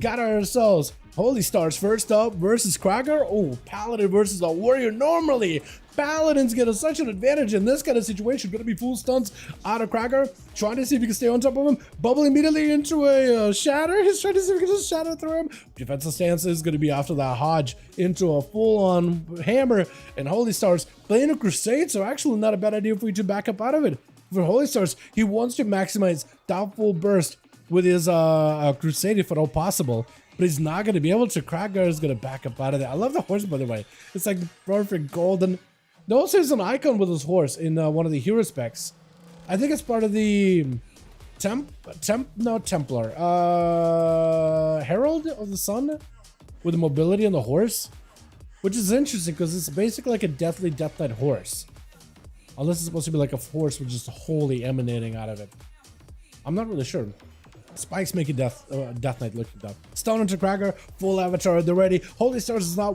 got ourselves Holy Stars first up versus Krager. Oh, Paladin versus a Warrior. Normally, Paladins get such an advantage in this kind of situation. Gonna be full stunts out of Krager. Trying to see if he can stay on top of him. Bubble immediately into a shatter. He's trying to see if he can just shatter through him. Defensive stance is gonna be after that Hodge into a full-on hammer. And Holy Stars playing a Crusade, so actually not a bad idea for you to back up out of it. For Holy Stars, he wants to maximize Doubtful Burst with his Crusade if at all possible. But he's not going to be able to. Krager is going to back up out of there. I love the horse, by the way. It's like perfect golden. Also, there's an icon with his horse in one of the hero specs. I think it's part of the Templar. Herald of the Sun with the mobility on the horse. Which is interesting because it's basically like a deathly Death Knight horse. Unless it's supposed to be like a horse with just holy emanating out of it. I'm not really sure. Spikes make a Death Knight looking dumb. Stone into Krager, full avatar, they're ready. Holy Stars does not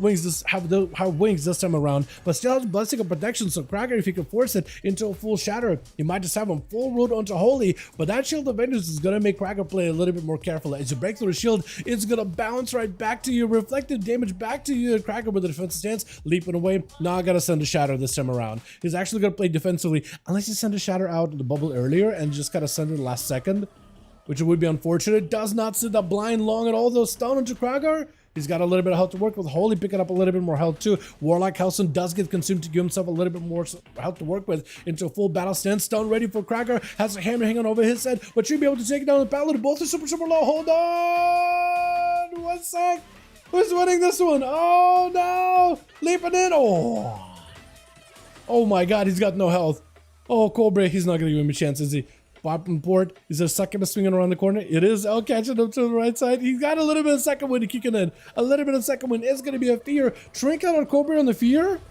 have wings this time around, but still has Blessing of Protection, so Krager, if he can force it into a full shatter, he might just have him full root onto Holy, but that Shield of Vengeance is gonna make Krager play a little bit more careful. As you break through the shield, it's gonna bounce right back to you, reflected damage back to you. Krager with the defensive stance, leaping away. Now I gotta send a shatter this time around. He's actually gonna play defensively, unless he sent a shatter out of the bubble earlier and just kind of send it last second, which would be unfortunate. Does not sit up blind long at all, though. Stun into Krager. He's got a little bit of health to work with. Holy picking up a little bit more health too. Warlock Hellson does get consumed to give himself a little bit more health to work with into a full battle stance. Stun ready for Krager. Has a hammer hanging over his head, but should be able to take down the Paladin. Both are super low. Hold on. 1 sec. Who's winning this one? Oh no. Leaping in. Oh my god, he's got no health. Oh, Cobra, he's not going to give him a chance, is he? Bottom port. Is there Succubus swinging around the corner? It is. Oh, catching up to the right side. He's got a little bit of second wind kicking in. A little bit of second wind is going to be a fear. Trinket on Cobra on the fear.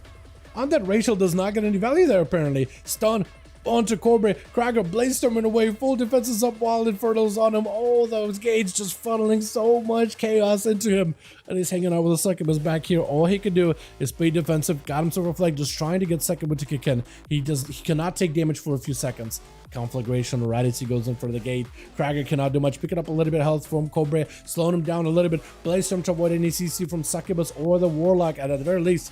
On that Rachel does not get any value there, apparently. Stun onto Cobra. Krager Bladestorming away. Full defenses up. Wild Infernos on him. Oh, those gates just funneling so much chaos into him. And he's hanging out with a Succubus back here. All he can do is play defensive. Got him to reflect. Just trying to get Succubus to kick in. He cannot take damage for a few seconds. Conflagration right as he goes in for the gate. Krager cannot do much. Picking up a little bit of health from Cobra. Slowing him down a little bit. Bladestorm to avoid any CC from Succubus or the Warlock. And at the very least,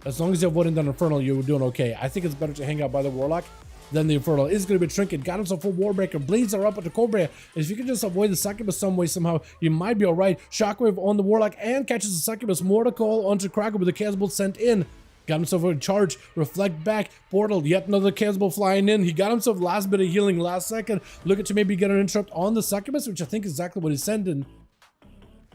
as long as you're avoiding that Infernal, you're doing okay. I think it's better to hang out by the Warlock than the Infernal. Is going to be Trinket. Got himself full Warbreaker. Bleeds are up at the Cobra. If you can just avoid the Succubus some way, somehow, you might be alright. Shockwave on the Warlock and catches the Succubus. Mortal onto Krager with the Casbolt sent in. Got himself a charge, reflect back, portal, yet another Casbolt flying in. He got himself last bit of healing last second. Looking to maybe get an interrupt on the Succubus, which I think is exactly what he's sending.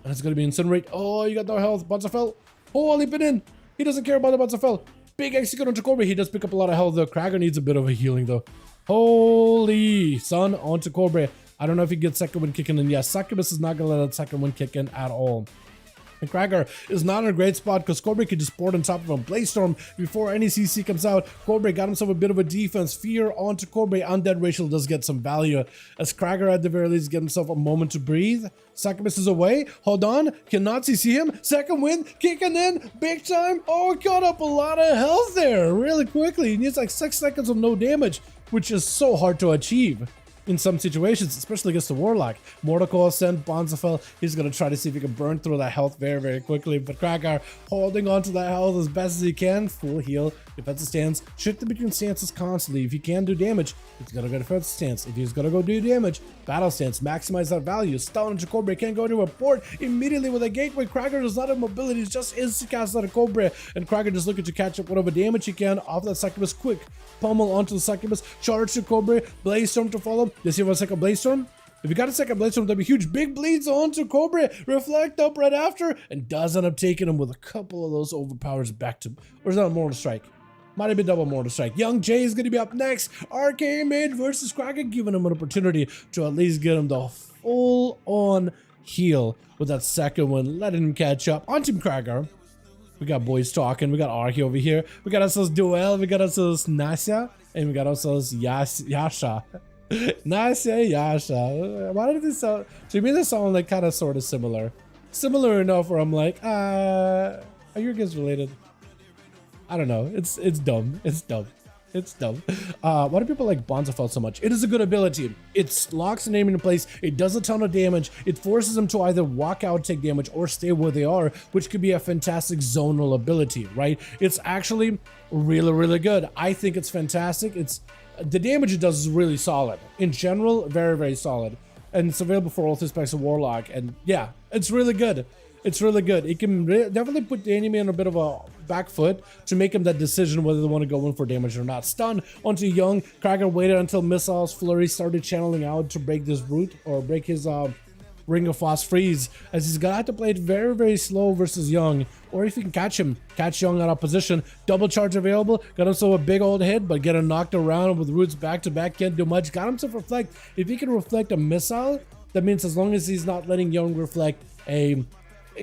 And it's going to be Incinerate. Oh, you got no health. Bunzafel. Oh, leaping in. He doesn't care about the Bunzafel. Big execute onto Cobra. He does pick up a lot of health though. Krager needs a bit of a healing though. Holy son onto Cobra. I don't know if he gets second wind kicking in. Yes, Succubus is not going to let that second wind kick in at all. And Krager is not in a great spot because Cobra could just port on top of him. Bladestorm before any CC comes out. Cobra got himself a bit of a defense. Fear onto Cobra. Undead Racial does get some value. As Krager at the very least get himself a moment to breathe. Succubus is away. Hold on. Cannot CC him. Second wind. Kicking in. Big time. Oh, got up a lot of health there really quickly. He needs like 6 seconds of no damage, which is so hard to achieve in some situations, especially against the Warlock. Mortal sent Bonzafel. He's going to try to see if he can burn through that health very quickly. But Krager holding on to that health as best as he can. Full heal. Defensive stance. Shifting between stances constantly. If he can do damage, he's going to go defensive stance. If he's going to go do damage, battle stance. Maximize that value. Stun into Cobra. Can't go to a port immediately with a gateway. Krager does not have mobility. He's just instant cast out of Cobra. And Krager just looking to catch up whatever damage he can off that Succubus. Quick pummel onto the Succubus. Charge to Cobra. Bladestorm to follow. Does he have a second Bladestorm? If you got a second Bladestorm, that'd be huge. Big bleeds onto Cobra. Reflect up right after. And does end up taking him with a couple of those overpowers back to... Or is that a Mortal Strike? Might have been double Mortal Strike. Young Jay is going to be up next. Arcane Mid versus Krager, giving him an opportunity to at least get him the full-on heal with that second one. Letting him catch up. On Team Krager, we got boys talking. We got Arky over here. We got ourselves Duel. We got ourselves Nasya. And we got ourselves Yasha. Nasya, Yasha. Why did this sound? To me, this sound like kind of sort of similar. Similar enough where I'm like, are your guys related? I don't know. It's dumb. It's dumb. It's dumb. Why do people like Bonzafell so much? It is a good ability. It locks an enemy in place. It does a ton of damage. It forces them to either walk out, take damage, or stay where they are, which could be a fantastic zonal ability, right? It's actually really, really good. I think it's fantastic. The damage it does is really solid. In general, very, very solid. And it's available for all three specs of Warlock. And yeah, it's really good. It's really good. It can definitely put the enemy on a bit of a back foot to make him that decision whether they want to go in for damage or not. Stun onto Young. Krager waited until Missiles Flurry started channeling out to break this root or break his Ring of Frost freeze, as he's gonna have to play it very, very slow versus Young. Or if you can catch Young out of position. Double charge available. Got himself a big old hit, but getting knocked around with roots back to back, can't do much. Got himself reflect. If he can reflect a missile, that means as long as he's not letting Young reflect a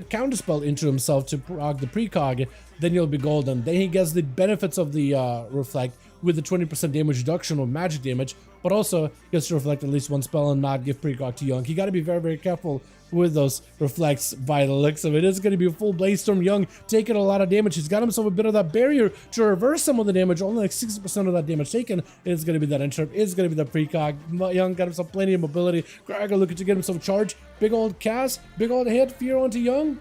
counterspell into himself to proc the precog, then you'll be golden. Then he gets the benefits of the reflect with the 20% damage reduction of magic damage, but also gets to reflect at least one spell and not give precog to Young. You got to be very, very careful with those reflects by the looks of it. It's going to be a full Blaze Storm. Young taking a lot of damage. He's got himself a bit of that barrier to reverse some of the damage. Only like 60% of that damage taken is going to be that interrupt. It's going to be the precog. Young got himself plenty of mobility. Krager looking to get himself charged. Big old cast. Big old hit. Fear onto Young.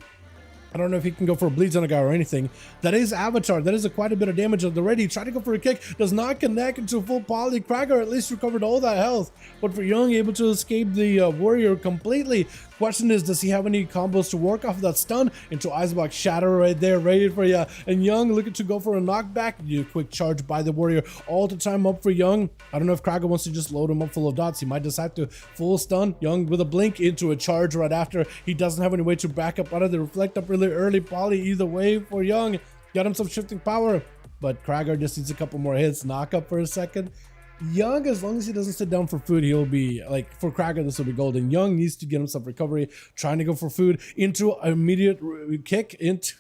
I don't know if he can go for a bleeds on a guy or anything. That is Avatar. That is quite a bit of damage already. Trying to go for a kick. Does not connect into full poly. Krager at least recovered all that health. But for Young, able to escape the warrior completely. Question is, does he have any combos to work off of that stun? Into Icebox Shatter right there, ready for you. And Young looking to go for a knockback. You quick charge by the warrior. All the time up for Young. I don't know if Krager wants to just load him up full of dots. He might decide to full stun. Young with a blink into a charge right after. He doesn't have any way to back up out of the reflect up really early poly either way for Young. Got himself shifting power. But Krager just needs a couple more hits. Knock up for a second. Young, as long as he doesn't sit down for food, he'll be like, for Krager, this will be golden. Young needs to get himself recovery, trying to go for food into immediate kick into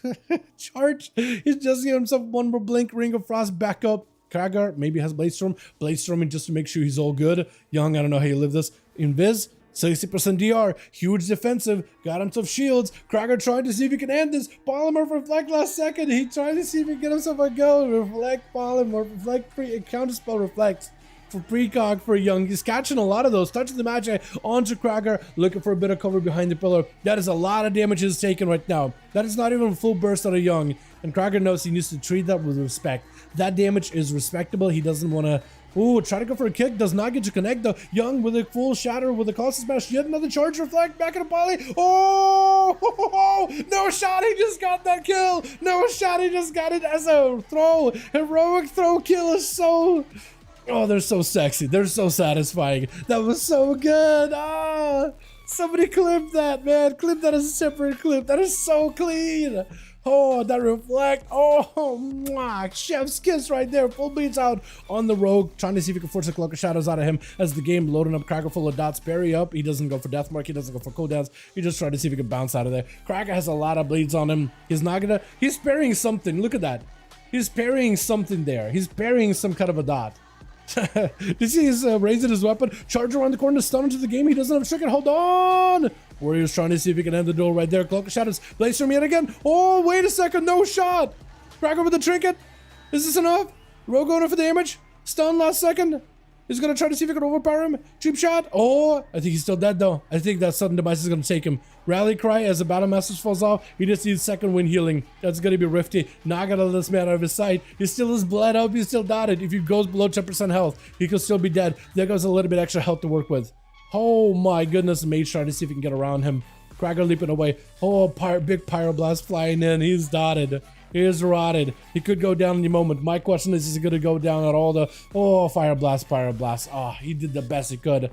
charge. He's just getting himself one more blink, Ring of Frost back up. Krager maybe has Blaze Storming just to make sure he's all good. Young, I don't know how you live this. Invis, 60% DR, huge defensive, got himself shields. Krager trying to see if he can end this. Polymer reflect last second. He tried to see if he can get himself a go. Reflect, Polymer, reflect, counterspell reflects. For precog for Young. He's catching a lot of those. Touching the magic onto Krager, looking for a bit of cover behind the pillar. That is a lot of damage he's taken right now. That is not even a full burst out of Young. And Krager knows he needs to treat that with respect. That damage is respectable. He doesn't want to... Ooh, try to go for a kick. Does not get to connect though. Young with a full shatter with a constant smash. Yet another charge reflect. Back in a poly. Oh! No shot. He just got that kill. No shot. He just got it as a throw. Heroic throw kill is so... Oh, they're so sexy. They're so satisfying. That was so good. Ah, somebody clip that, man. Clip that as a separate clip. That is so clean. Oh, that reflect. Oh, mwah. Chef's kiss right there. Full beats out on the rogue. Trying to see if he can force a Cloak of Shadows out of him as the game loading up. Krager full of dots. Bury up. He doesn't go for death mark. He doesn't go for cooldowns. He just tried to see if he can bounce out of there. Krager has a lot of bleeds on him. He's not gonna... He's parrying something. Look at that. He's parrying something there. He's parrying some kind of a dot. Did you see he's raising his weapon? Charge around the corner to stun into the game. He doesn't have a trigger. Hold on. Warrior's trying to see if he can end the duel right there. Cloak of Shadows. Blaze Storm yet again. Oh, wait a second. No shot. Krager with the trinket. Is this enough? Rogue going for the damage. Stun last second. He's going to try to see if he can overpower him. Cheap shot. Oh, I think he's still dead though. I think that sudden demise is going to take him. Rally cry as the battle message falls off. He just needs second wind healing. That's going to be Rifty. Not going to let this man out of his sight. He still is bled up. He's still dotted. If he goes below 10% health, he could still be dead. There goes a little bit extra health to work with. Oh my goodness. Mage trying to see if he can get around him. Krager leaping away. Oh, big pyroblast flying in. He's dotted. He is rotted. He could go down any moment. My question is he going to go down at all the... Oh, pyroblast. Oh, he did the best he could.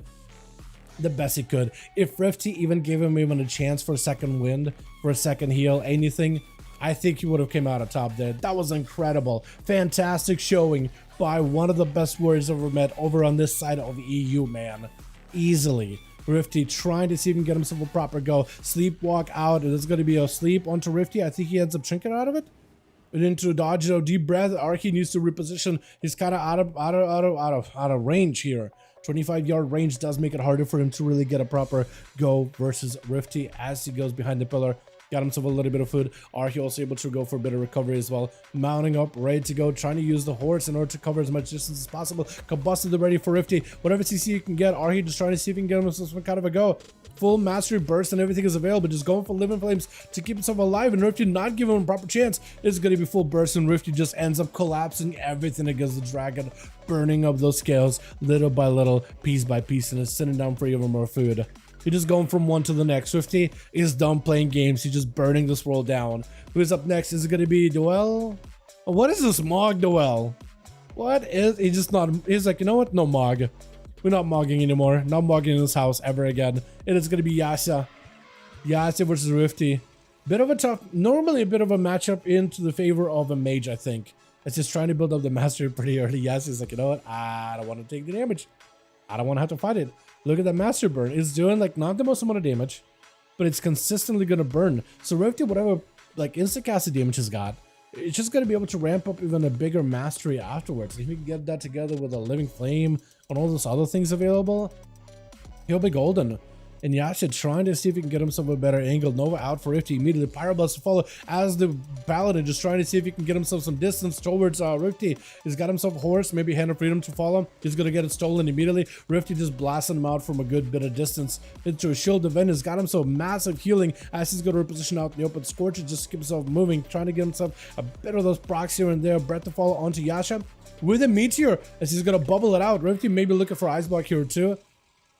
The best he could. If Rifty even gave him even a chance for a second wind, for a second heal, anything, I think he would have came out on top there. That was incredible. Fantastic showing by one of the best warriors I've ever met over on this side of EU, man. Easily. Rifty trying to see if he can get himself a proper go. Sleepwalk out. It is going to be a sleep onto Rifty. I think he ends up trinket out of it. And into dodge, deep breath. Archie needs to reposition. He's kind of out of range here. 25-yard range does make it harder for him to really get a proper go versus Rifty as he goes behind the pillar. Got himself a little bit of food. Arhi also able to go for a bit of recovery as well. Mounting up, ready to go, trying to use the horse in order to cover as much distance as possible. Combusted ready for Rifty. Whatever CC you can get, Arhi just trying to see if he can get himself some kind of a go. Full mastery burst and everything is available. Just going for living flames to keep himself alive, and Rifty not giving him a proper chance. It's going to be full burst, and Rifty just ends up collapsing everything against the dragon, burning up those scales little by little, piece by piece, and is sitting down for even more food. He's just going from one to the next. Swifty is done playing games. He's just burning this world down. Who's up next? Is it going to be Duel? What is this Mog Duel? What is... He's just not... He's like, you know what? No Mog. We're not mogging anymore. Not mogging in this house ever again. It is going to be Yasha. Yasha versus Rifty. Bit of a tough... Normally a bit of a matchup into the favor of a mage, I think. It's just trying to build up the mastery pretty early. Yasha's like, you know what? I don't want to take the damage. I don't want to have to fight it. Look at that master burn. It's doing like not the most amount of damage, but it's consistently going to burn. So Rifty, whatever like instant casted damage has got, it's just going to be able to ramp up even a bigger mastery afterwards. If you can get that together with a living flame and all those other things available, he'll be golden. And Yasha trying to see if he can get himself a better angle. Nova out for Rifty. Immediately Pyroblast to follow as the Paladin just trying to see if he can get himself some distance towards Rifty. He's got himself a horse, maybe Hand of Freedom to follow. He's going to get it stolen immediately. Rifty just blasting him out from a good bit of distance into a shield event. Has got himself massive healing as he's going to reposition out in the open. Scorcher just keep himself moving, trying to get himself a bit of those procs here and there. Breath to follow onto Yasha with a meteor as he's going to bubble it out. Rifty maybe looking for Ice Block here too.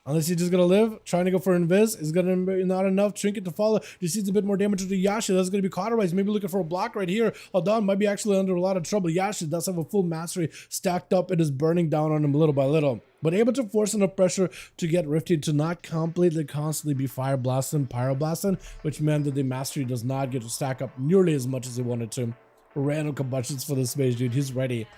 Unless he's just gonna live, trying to go for invis is gonna be not enough. Trinket to follow. Just needs a bit more damage to Yasha. That's gonna be cauterized. Maybe looking for a block right here. Aldon might be actually under a lot of trouble. Yasha does have a full mastery stacked up. It is burning down on him little by little, but able to force enough pressure to get Rifty to not completely constantly be fire blasting, pyro blasting, which meant that the mastery does not get to stack up nearly as much as he wanted to. Random combustions for this mage, dude. He's ready.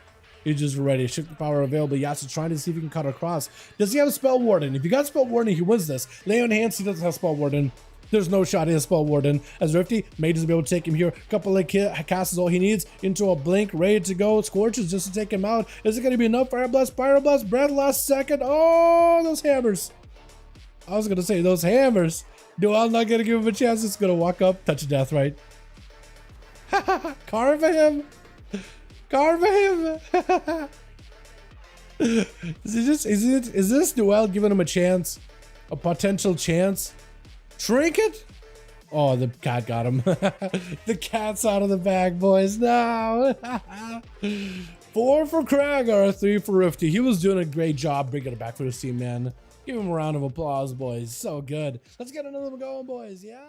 He's just ready. Shift power available. Yasha trying to see if he can cut across. Does he have a Spell Warden? If he got Spell Warden, he wins this. Lay on hands, he doesn't have Spell Warden. There's no shot he has Spell Warden. As Rifty, mages will be able to take him here. Couple of casts is all he needs. Into a blink, ready to go. Scorches just to take him out. Is it going to be enough? Fire Blast, Pyroblast, Breath last second. Oh, those hammers. I was going to say those hammers. Duel not going to give him a chance. It's going to walk up, touch of death, right? Carve him. Carve him. Is this Duel giving him a chance? A potential chance? Trinket? Oh, the cat got him. The cat's out of the bag, boys. No. 4 for Kragar, 3 for Rifty. He was doing a great job bringing it back for his team, man. Give him a round of applause, boys. So good. Let's get another one going, boys. Yeah.